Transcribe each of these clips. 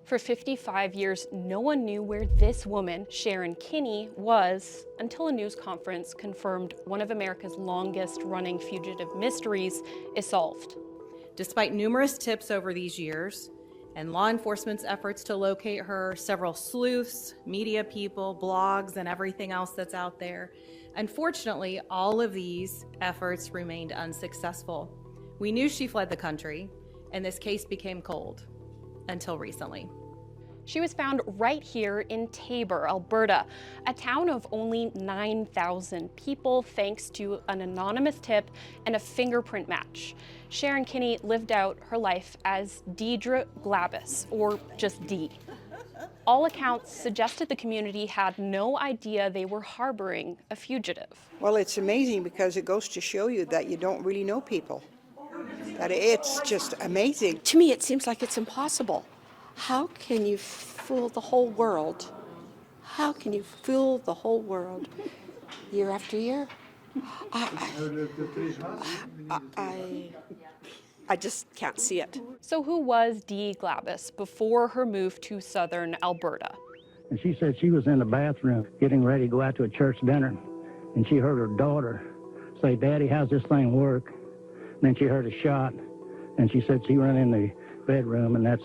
For 55 years, no one knew where this woman, Sharon Kinne, was until a news conference confirmed one of America's longest-running fugitive mysteries is solved. Despite numerous tips over these years and law enforcement's efforts to locate her, several sleuths, media people, blogs, and everything else that's out there, unfortunately, all of these efforts remained unsuccessful. We knew she fled the country, and this case became cold until recently. She was found right here in Taber, Alberta, a town of only 9,000 people thanks to an anonymous tip and a fingerprint match. Sharon Kinne lived out her life as Dee Glabus, or just Dee. All accounts suggested the community had no idea they were harboring a fugitive. Well, it's amazing because it goes to show you that you don't really know people. That it's just amazing. To me, it seems like it's impossible. How can you fool the whole world? How can you fool the whole world year after year? I just can't see it. So who was Dee Glabus before her move to southern Alberta? And she said she was in the bathroom getting ready to go out to a church dinner, and she heard her daughter say, "Daddy, how's this thing work?" And then she heard a shot, and she said she ran in the bedroom, and that's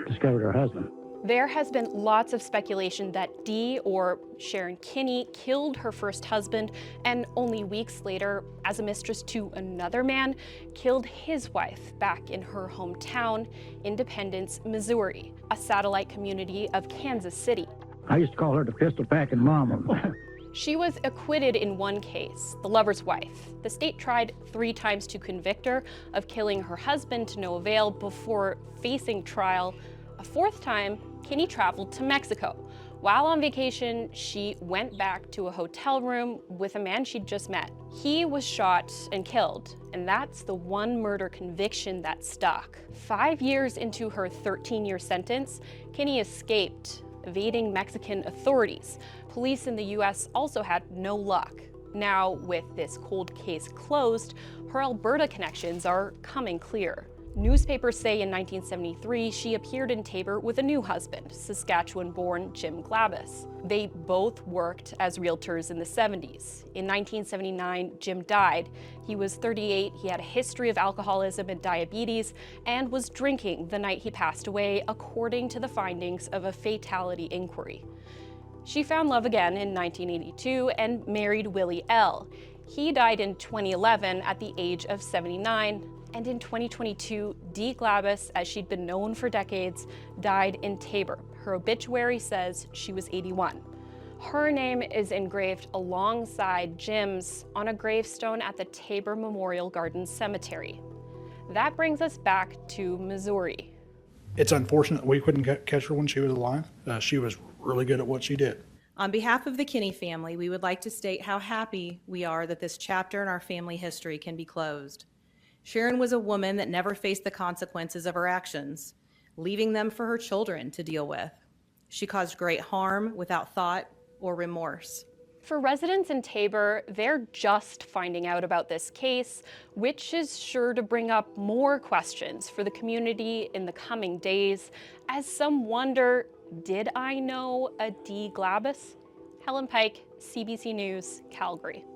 discovered her husband. There has been lots of speculation that Dee, or Sharon Kinne, killed her first husband and only weeks later, as a mistress to another man, killed his wife back in her hometown, Independence, Missouri, a satellite community of Kansas City. I used to call her the pistol-packing mama. She was acquitted in one case, the lover's wife. The state tried 3 times to convict her of killing her husband to no avail before facing trial. A 4th time, Kinne traveled to Mexico. While on vacation, she went back to a hotel room with a man she'd just met. He was shot and killed, and that's the one murder conviction that stuck. 5 years into her 13-year sentence, Kinne escaped, evading Mexican authorities. Police in the US also had no luck. Now, with this cold case closed, her Alberta connections are coming clear. Newspapers say in 1973 she appeared in Taber with a new husband, Saskatchewan-born Jim Glabus. They both worked as realtors in the 70s. In 1979, Jim died. He was 38, he had a history of alcoholism and diabetes, and was drinking the night he passed away, according to the findings of a fatality inquiry. She found love again in 1982 and married Willie L. He died in 2011 at the age of 79. And in 2022, Dee Glabus, as she'd been known for decades, died in Taber. Her obituary says she was 81. Her name is engraved alongside Jim's on a gravestone at the Taber Memorial Gardens Cemetery. That brings us back to Missouri. It's unfortunate we couldn't catch her when she was alive. She was really good at what she did. On behalf of the Kinne family, we would like to state how happy we are that this chapter in our family history can be closed. Sharon was a woman that never faced the consequences of her actions, leaving them for her children to deal with. She caused great harm without thought or remorse. For residents in Taber, they're just finding out about this case, which is sure to bring up more questions for the community in the coming days, as some wonder, did I know a Dee Glabus? Helen Pike, CBC News, Calgary.